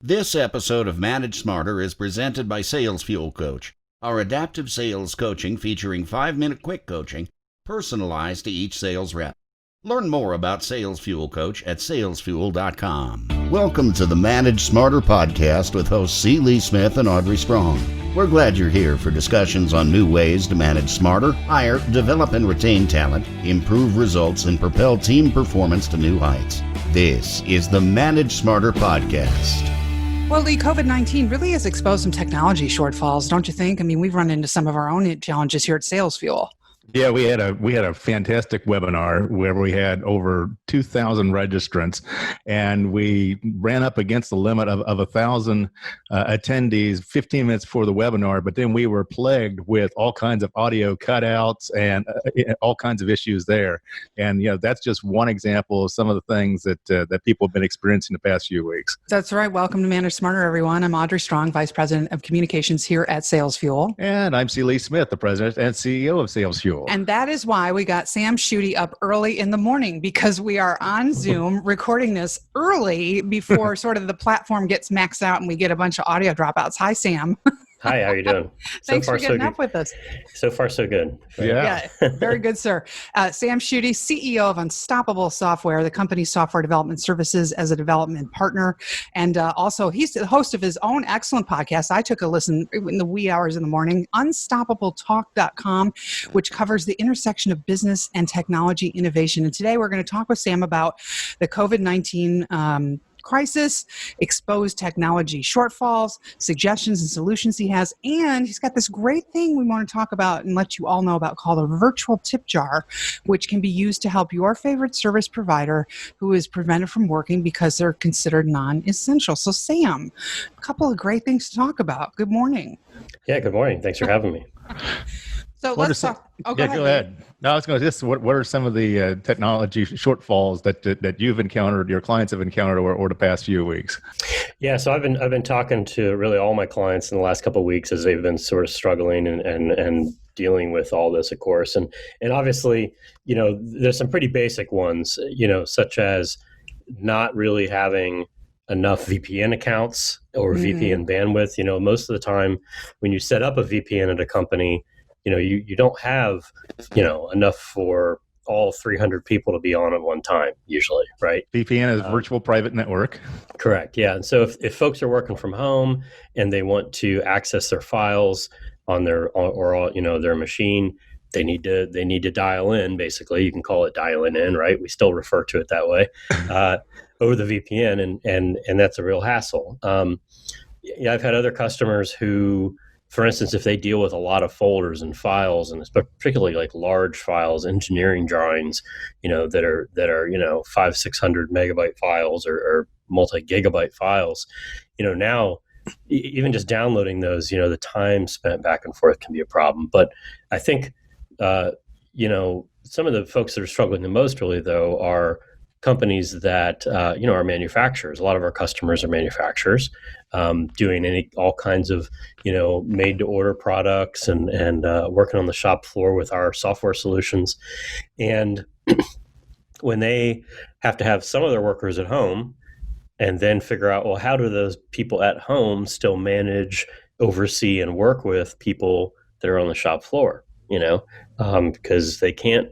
This episode of Manage Smarter is presented by Sales Fuel Coach, our adaptive sales coaching featuring 5-minute quick coaching personalized to each sales rep. Learn more about Sales Fuel Coach at salesfuel.com. Welcome to the Manage Smarter podcast with hosts C. Lee Smith and Audrey Strong. We're glad you're here for discussions on new ways to manage smarter, hire, develop and retain talent, improve results, and propel team performance to new heights. This is the Manage Smarter podcast. Well, Lee, COVID-19 really has exposed some technology shortfalls, don't you think? I mean, we've run into some of our own challenges here at Sales Fuel. Yeah, we had a fantastic webinar where we had over 2,000 registrants, and we ran up against the limit of 1,000 attendees 15 minutes before the webinar. But then we were plagued with all kinds of audio cutouts and all kinds of issues there. And that's just one example of some of the things that people have been experiencing the past few weeks. That's right. Welcome to Manage Smarter, everyone. I'm Audrey Strong, Vice President of Communications here at Sales Fuel, and I'm C. Lee Smith, the President and CEO of Sales Fuel. And that is why we got Sam Schutte up early in the morning, because we are on Zoom recording this early before sort of the platform gets maxed out and we get a bunch of audio dropouts. Hi, Sam. Hi, how are you doing? Thanks for getting up with us. So far, so good. Yeah, very good, sir. Sam Schutte, CEO of Unstoppable Software, the company's software development services as a development partner. And also, he's the host of his own excellent podcast. I took a listen in the wee hours in the morning, unstoppabletalk.com, which covers the intersection of business and technology innovation. And today we're going to talk with Sam about the COVID-19 crisis, exposed technology shortfalls, suggestions and solutions he has, and he's got this great thing we want to talk about and let you all know about called a virtual tip jar, which can be used to help your favorite service provider who is prevented from working because they're considered non-essential. So Sam, a couple of great things to talk about. Good morning. Yeah, good morning. Thanks for having me. So let's talk. Go ahead. No, I was going to just, what are some of the technology shortfalls that you've encountered, your clients have encountered over the past few weeks? Yeah, so I've been talking to really all my clients in the last couple of weeks as they've been sort of struggling and dealing with all this, of course. And obviously, there's some pretty basic ones, such as not really having enough VPN accounts or VPN bandwidth. Most of the time when you set up a VPN at a company, you don't have, enough for all 300 people to be on at one time, usually, right? VPN is virtual private network. Correct, yeah. And so if folks are working from home and they want to access their files on their their machine, they need to dial in. Basically, you can call it dialing in, right? We still refer to it that way over the VPN, and that's a real hassle. I've had other customers who, for instance, if they deal with a lot of folders and files, and particularly like large files, engineering drawings, that are 500-600 megabyte files or multi-gigabyte files, now even just downloading those, the time spent back and forth can be a problem. But I think, some of the folks that are struggling the most really, though, are companies that, are manufacturers. A lot of our customers are manufacturers, doing all kinds of, made-to-order products and working on the shop floor with our software solutions. And when they have to have some of their workers at home and then figure out, well, how do those people at home still manage, oversee, and work with people that are on the shop floor, because they can't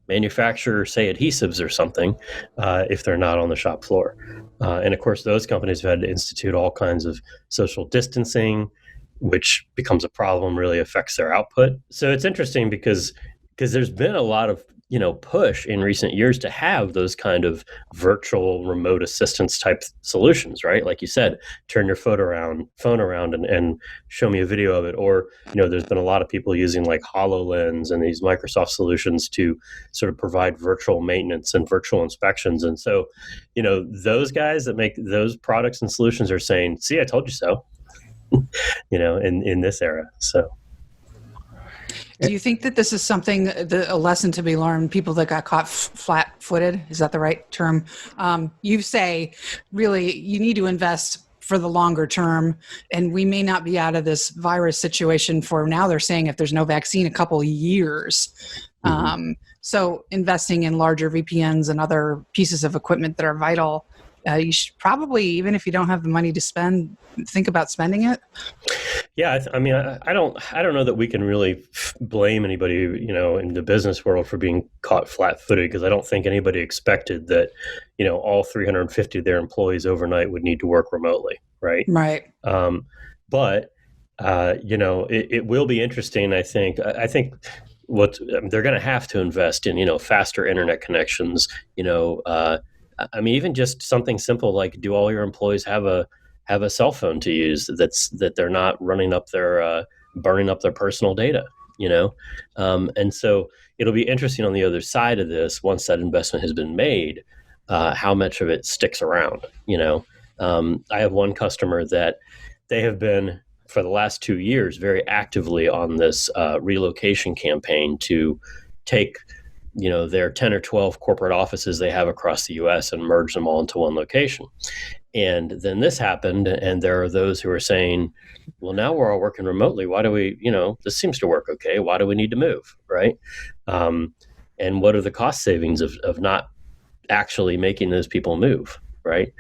manufacture, say, adhesives or something if they're not on the shop floor. And of course, those companies have had to institute all kinds of social distancing, which becomes a problem, really affects their output. So it's interesting because there's been a lot of push in recent years to have those kind of virtual remote assistance type solutions, right? Like you said, turn your phone around and show me a video of it. Or, there's been a lot of people using like HoloLens and these Microsoft solutions to sort of provide virtual maintenance and virtual inspections. And so, those guys that make those products and solutions are saying, see, I told you so, in this era. So. Do you think that this is a lesson to be learned, people that got caught flat-footed? Is that the right term? You say, really, you need to invest for the longer term, and we may not be out of this virus situation for now. They're saying if there's no vaccine, a couple of years. So investing in larger VPNs and other pieces of equipment that are vital you should probably, even if you don't have the money to spend, think about spending it. Yeah, I mean, I don't know that we can really blame anybody, in the business world for being caught flat-footed, because I don't think anybody expected that, all 350 of their employees overnight would need to work remotely, right? Right. But it will be interesting. I think what they're going to have to invest in, faster internet connections. I mean, even just something simple like, do all your employees have a cell phone to use that they're not running up their burning up their personal data, and so it'll be interesting on the other side of this, once that investment has been made, how much of it sticks around. I have one customer that they have been, for the last 2 years, very actively on this relocation campaign to take their 10 or 12 corporate offices they have across the US and merge them all into one location. And then this happened, and there are those who are saying, well, now we're all working remotely. Why do we, this seems to work okay. Why do we need to move, right? And what are the cost savings of not actually making those people move, right?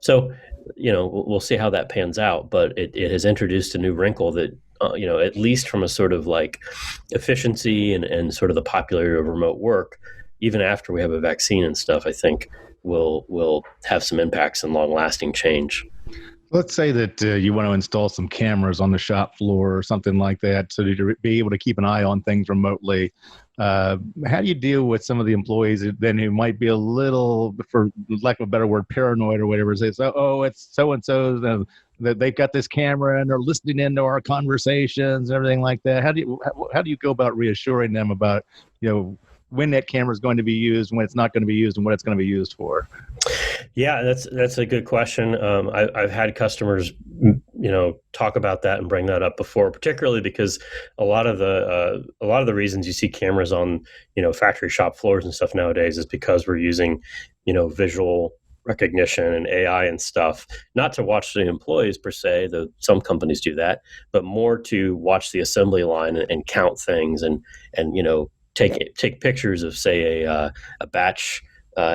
So, we'll see how that pans out, but it has introduced a new wrinkle that, at least from a sort of like efficiency and sort of the popularity of remote work, even after we have a vaccine and stuff, I think will have some impacts and long-lasting change. Let's say that you want to install some cameras on the shop floor or something like that, so to be able to keep an eye on things remotely. How do you deal with some of the employees then who might be a little, for lack of a better word, paranoid or whatever? Say, it's so-and-so, that they've got this camera and they're listening into our conversations and everything like that. How do you go about reassuring them about, when that camera is going to be used, when it's not going to be used, and what it's going to be used for? Yeah, that's a good question. I've had customers, talk about that and bring that up before, particularly because a lot of the reasons you see cameras on, factory shop floors and stuff nowadays is because we're using, visual recognition and AI and stuff, not to watch the employees per se, though some companies do that, but more to watch the assembly line and count things and take pictures of, say, a batch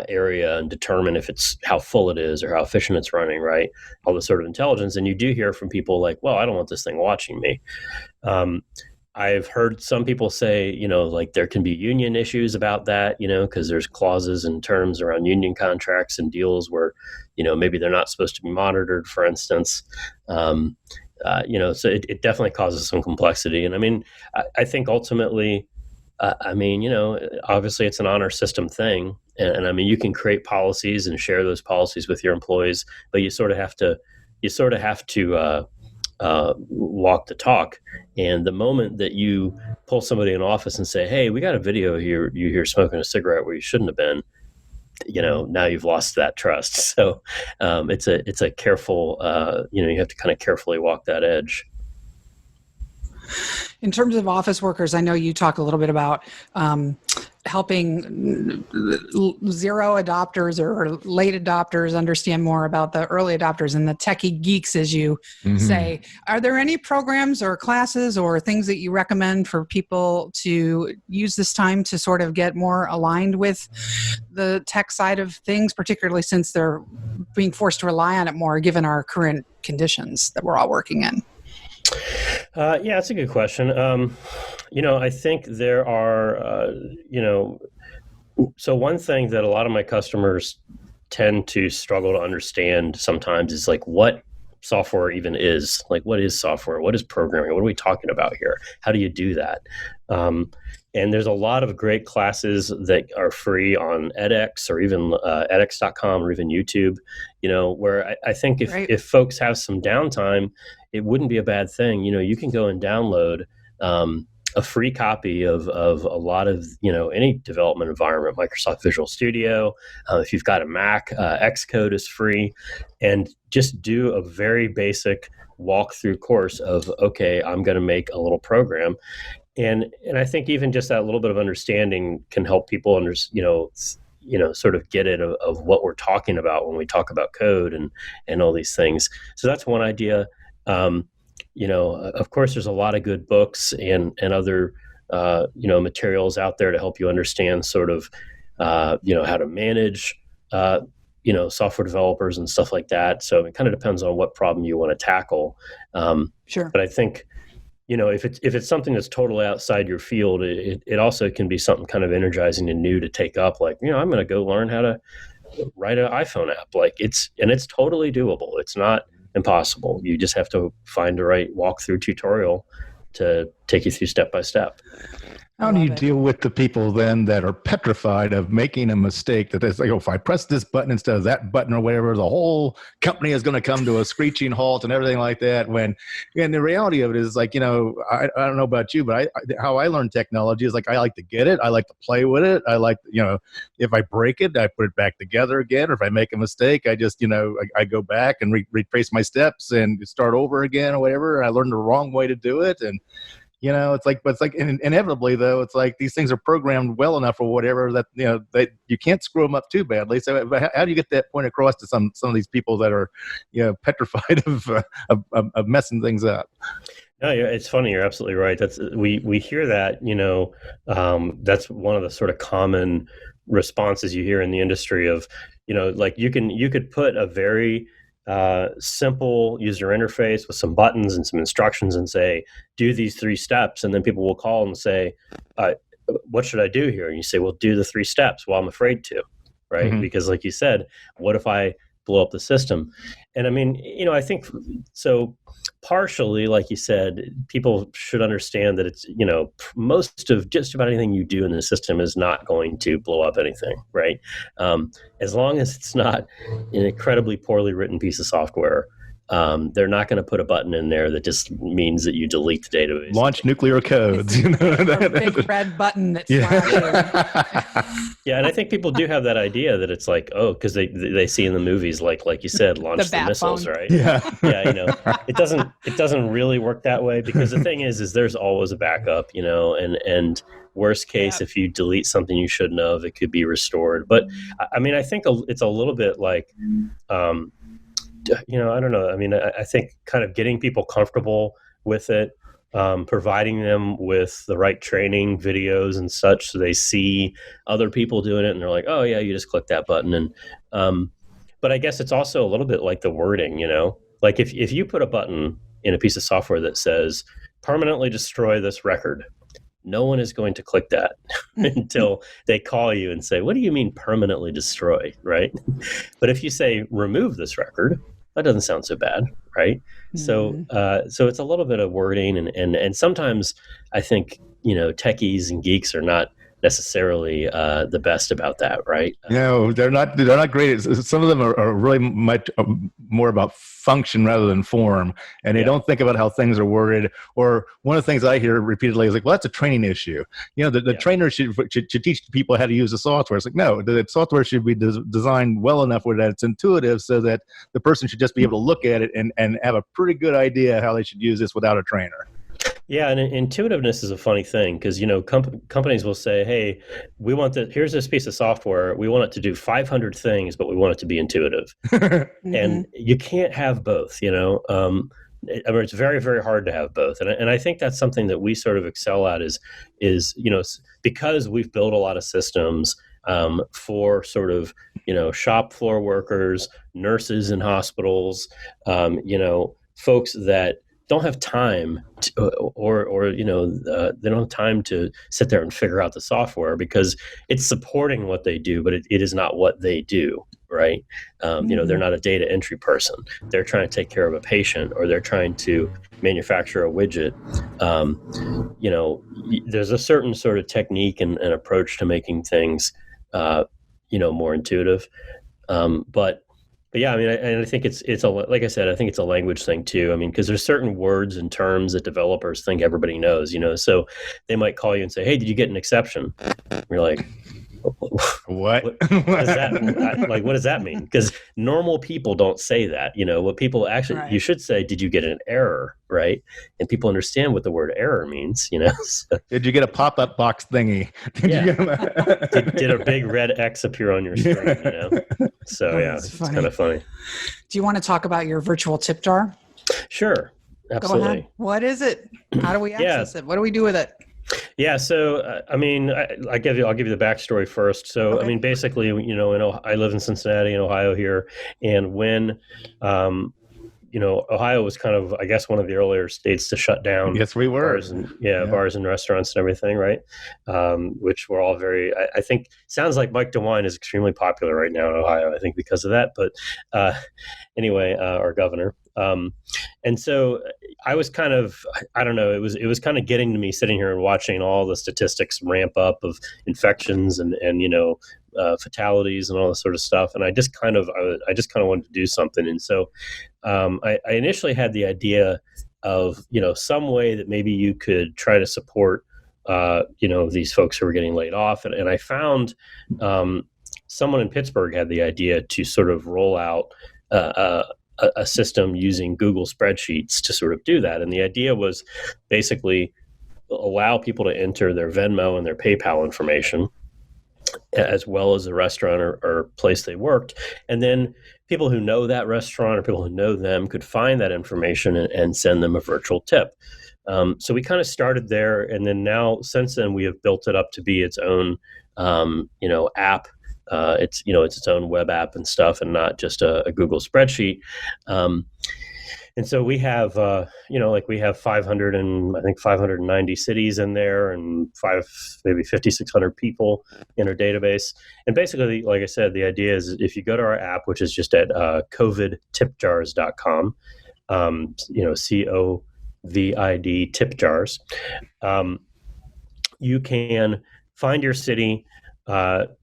area and determine if how full it is or how efficient it's running, right? All this sort of intelligence. And you do hear from people like, well, I don't want this thing watching me. I've heard some people say, like there can be union issues about that, because there's clauses and terms around union contracts and deals where, maybe they're not supposed to be monitored, for instance. So it definitely causes some complexity. And I mean, I think ultimately, obviously it's an honor system thing. And I mean, you can create policies and share those policies with your employees, but you sort of have to walk the talk. And the moment that you pull somebody in office and say, hey, we got a video here, you here smoking a cigarette where you shouldn't have been, now you've lost that trust. So it's a careful, you have to kind of carefully walk that edge. In terms of office workers, I know you talk a little bit about helping zero adopters or late adopters understand more about the early adopters and the techie geeks, as you say. Are there any programs or classes or things that you recommend for people to use this time to sort of get more aligned with the tech side of things, particularly since they're being forced to rely on it more given our current conditions that we're all working in? Yeah, that's a good question. I think there are, so one thing that a lot of my customers tend to struggle to understand sometimes is like what software even is. Like, what is software? What is programming? What are we talking about here? How do you do that? And there's a lot of great classes that are free on edX or even edX.com or even YouTube, where I think if folks have some downtime, it wouldn't be a bad thing. You can go and download a free copy of a lot of, any development environment, Microsoft Visual Studio. If you've got a Mac, Xcode is free, and just do a very basic walkthrough course of, okay, I'm going to make a little program. And I think even just that little bit of understanding can help people sort of get it of what we're talking about when we talk about code and all these things. So that's one idea. Of course, there's a lot of good books and other, materials out there to help you understand sort of, how to manage software developers and stuff like that. So it kind of depends on what problem you want to tackle. Sure. But I think, if it's something that's totally outside your field, it also can be something kind of energizing and new to take up. Like, I'm going to go learn how to write an iPhone app. Like it's totally doable. It's not impossible. You just have to find the right walkthrough tutorial to take you through step by step. How do you deal with the people then that are petrified of making a mistake, that they say, if I press this button instead of that button or whatever, the whole company is going to come to a screeching halt and everything like that? When, and the reality of it is like, I don't know about you, but how I learn technology is like, I like to get it. I like to play with it. I like, if I break it, I put it back together again. Or if I make a mistake, I just, I go back and retrace my steps and start over again or whatever. I learned the wrong way to do it. And, it's like inevitably though, it's like these things are programmed well enough or whatever that, that you can't screw them up too badly. So how do you get that point across to some of these people that are, petrified of messing things up? No, it's funny. You're absolutely right. We hear that, that's one of the sort of common responses you hear in the industry of, like you could put a very simple user interface with some buttons and some instructions and say, do these 3 steps. And then people will call and say, what should I do here? And you say, well, do the 3 steps. Well, I'm afraid to, right? Mm-hmm. Because like you said, what if I blow up the system? And I mean, I think so partially, like you said, people should understand that it's, most of just about anything you do in the system is not going to blow up anything, right? As long as it's not an incredibly poorly written piece of software, they're not going to put a button in there that just means that you delete the database. Launch nuclear codes. A big red button that flashes. Yeah, and I think people do have that idea that it's like, because they see in the movies, like you said, launch the missiles, phone. Right? Yeah, it doesn't really work that way, because the thing is there's always a backup, and worst case, if you delete something you shouldn't have, it could be restored. But I mean, I think it's a little bit like. I don't know. I mean, I think kind of getting people comfortable with it, providing them with the right training videos and such, so they see other people doing it and they're like, oh yeah, you just click that button. And but I guess it's also a little bit like the wording, like if you put a button in a piece of software that says permanently destroy this record, no one is going to click that until they call you and say, what do you mean permanently destroy, right? But if you say remove this record, that doesn't sound so bad, right? Mm-hmm. So it's a little bit of wording, and sometimes I think, techies and geeks are not necessarily the best about that, right? No, they're not great. Some of them are really much more about function rather than form, and they don't think about how things are worded. Or one of the things I hear repeatedly is like, well, that's a training issue. The trainer should teach people how to use the software. It's like, no, the software should be designed well enough where that it's intuitive, so that the person should just be able to look at it and have a pretty good idea how they should use this without a trainer. Yeah, and intuitiveness is a funny thing, because companies will say, "Hey, we want here's this piece of software. We want it to do 500 things, but we want it to be intuitive." Mm-hmm. And you can't have both. I mean, it's very, very hard to have both. And I think that's something that we sort of excel at is because we've built a lot of systems for sort of shop floor workers, nurses in hospitals, folks that don't have time they don't have time to sit there and figure out the software, because it's supporting what they do, but it is not what they do, right? They're not a data entry person. They're trying to take care of a patient, or they're trying to manufacture a widget. There's a certain sort of technique and approach to making things more intuitive. But yeah, I mean, I think it's like I said, I think it's a language thing too. I mean, because there's certain words and terms that developers think everybody knows, so they might call you and say, "Hey, did you get an exception?" And you're like, What? What does that like? What does that mean? Because normal people don't say that. What people actually, right. You should say, "Did you get an error?" Right? And people understand what the word error means. So, did you get a pop-up box thingy? Did a big red X appear on your screen? So it's kind of funny. Do you want to talk about your virtual tip jar? Sure, absolutely. Go ahead. What is it? How do we access it? What do we do with it? Yeah, so I'll give you the backstory first. So Okay. basically, I live in Cincinnati, in Ohio here, and when Ohio was kind of, I guess, one of the earlier states to shut down Yes, we were. bars and restaurants and everything, right? Which were all very, I think, sounds like Mike DeWine is extremely popular right now in Ohio, I think, because of that. But anyway, our governor. And so I was kind of, I don't know, it was kind of getting to me sitting here and watching all the statistics ramp up of infections and fatalities and all this sort of stuff. And I just kind of wanted to do something. And so I initially had the idea of, some way that maybe you could try to support, these folks who were getting laid off. And I found someone in Pittsburgh had the idea to sort of roll out a system using Google spreadsheets to sort of do that. And the idea was basically allow people to enter their Venmo and their PayPal information, as well as the restaurant or place they worked. And then people who know that restaurant or people who know them could find that information and send them a virtual tip. So we kind of started there. And then now, since then, we have built it up to be its own, app. It's its own web app and stuff, and not just a Google spreadsheet. And so we have, we have 590 cities in there, and maybe 5,600 people in our database. And basically, like I said, the idea is if you go to our app, which is just at covidtipjars.com, COVID tip jars, you can find your city,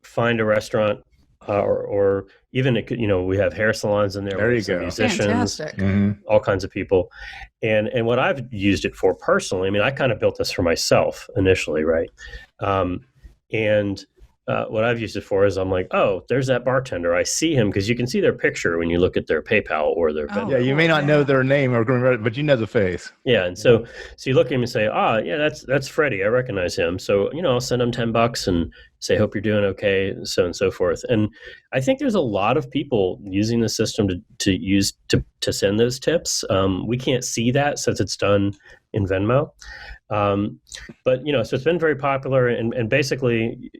find a restaurant, or even we have hair salons in there. There you go. Musicians, Fantastic. all kinds of people, and what I've used it for personally. I kind of built this for myself initially, right? And what I've used it for is I'm like, oh, there's that bartender. I see him because you can see their picture when you look at their PayPal or their Venmo. Yeah, you may not know their name but you know the face. Yeah, and so you look at him and say, that's Freddie. I recognize him. So I'll send him $10 and say, hope you're doing okay, so and so forth. And I think there's a lot of people using the system to send those tips. We can't see that since it's done in Venmo. But so it's been very popular, and basically,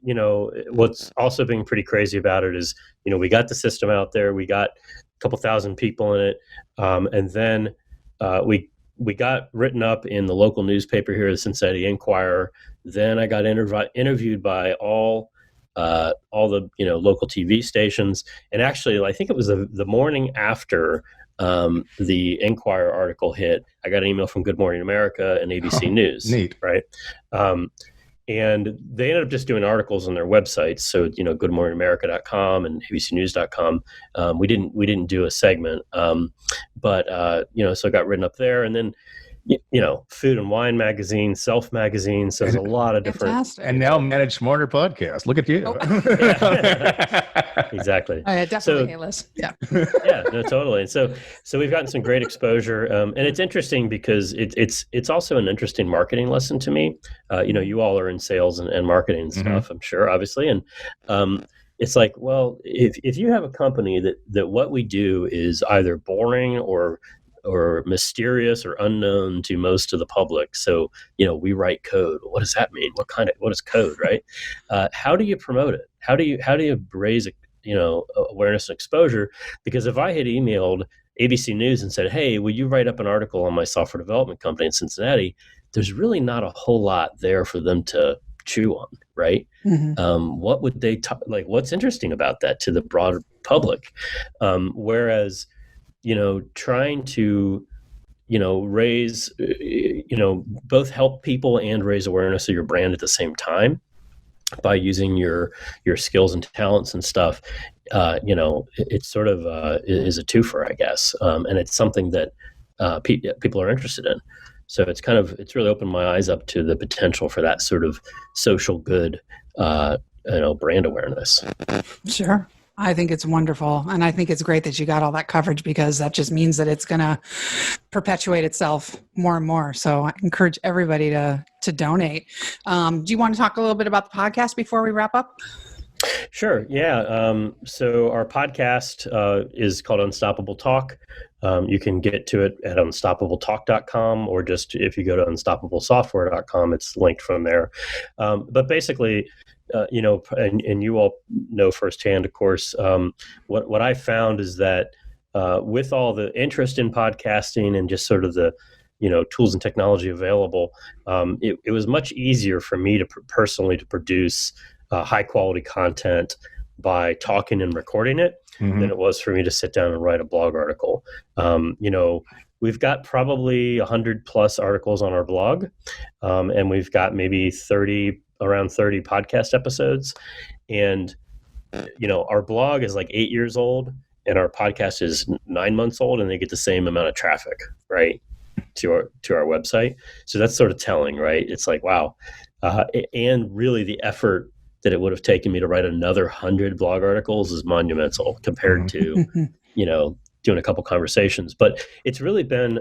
what's also been pretty crazy about it is, we got the system out there, we got a couple thousand people in it, and then we got written up in the local newspaper here, the Cincinnati Enquirer. Then I got interviewed by all the local TV stations, and actually, I think it was the morning after the Enquirer article hit, I got an email from Good Morning America and ABC News. Neat. Right? And they ended up just doing articles on their websites. So, goodmorningamerica.com and abcnews.com. We didn't do a segment. But so it got written up there. And then, Food and Wine magazine, Self magazine. So there's a lot of different. Fantastic. And now Manage Smarter podcast. Look at you. Oh. Exactly. Oh, yeah, definitely A-list. Yeah. Yeah, no, totally. And so we've gotten some great exposure, and it's interesting because it's also an interesting marketing lesson to me. You all are in sales and marketing and stuff, I'm sure, obviously, and it's like, well, if you have a company that what we do is either boring or mysterious or unknown to most of the public. So, we write code. What does that mean? What is code, right? How do you promote it? How do you raise awareness and exposure? Because if I had emailed ABC News and said, hey, will you write up an article on my software development company in Cincinnati? There's really not a whole lot there for them to chew on, right? What would they what's interesting about that to the broader public? Whereas, trying to, raise, both help people and raise awareness of your brand at the same time by using your skills and talents and stuff, it's sort of is a twofer, I guess. And it's something that people are interested in. So it's really opened my eyes up to the potential for that sort of social good, brand awareness. Sure. I think it's wonderful. And I think it's great that you got all that coverage, because that just means that it's going to perpetuate itself more and more. So I encourage everybody to donate. Do you want to talk a little bit about the podcast before we wrap up? Sure. Yeah. So our podcast is called Unstoppable Talk. You can get to it at unstoppabletalk.com, or just if you go to unstoppablesoftware.com, it's linked from there. But basically, and you all know firsthand, of course, what I found is that with all the interest in podcasting and just sort of the tools and technology available, it was much easier for me to personally to produce high quality content by talking and recording it than it was for me to sit down and write a blog article. We've got probably 100 plus articles on our blog, and we've got maybe around 30 podcast episodes. And, our blog is like 8 years old and our podcast is 9 months old, and they get the same amount of traffic, right, to our website. So that's sort of telling, right? It's like, wow. And really the effort that it would have taken me to write another 100 blog articles is monumental compared to, doing a couple conversations. But it's really been,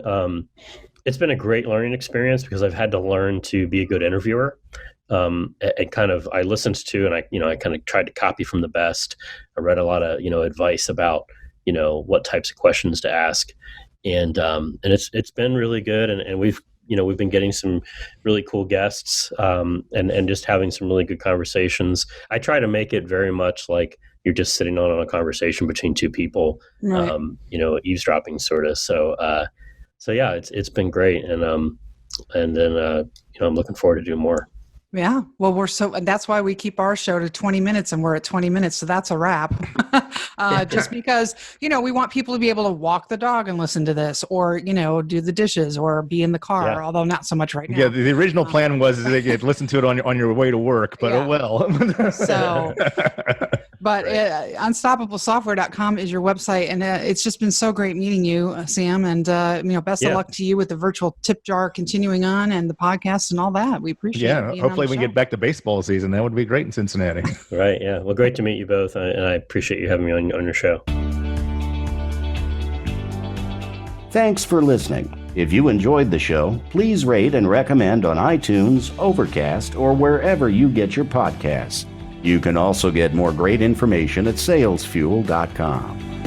it's been a great learning experience because I've had to learn to be a good interviewer. And I listened to, and I kind of tried to copy from the best. I read a lot of, advice about, what types of questions to ask. And it's been really good. And we've been getting some really cool guests, and just having some really good conversations. I try to make it very much like you're just sitting on a conversation between two people, right. Eavesdropping sort of. So yeah, it's been great. And then I'm looking forward to doing more. Yeah. Well, and that's why we keep our show to 20 minutes and we're at 20 minutes. So that's a wrap. Just because, we want people to be able to walk the dog and listen to this, or, do the dishes or be in the car, although not so much right now. Yeah. The original plan was they could listen to it on your way to work, but oh well. So, but unstoppablesoftware.com is your website. And it's just been so great meeting you, Sam. And, best of luck to you with the virtual tip jar continuing on and the podcast and all that. We appreciate it. Yeah. Hopefully we can get back to baseball season. That would be great in Cincinnati. Right. Yeah. Well, great to meet you both. And I appreciate you having me on your show. Thanks for listening. If you enjoyed the show, please rate and recommend on iTunes, Overcast, or wherever you get your podcasts. You can also get more great information at salesfuel.com.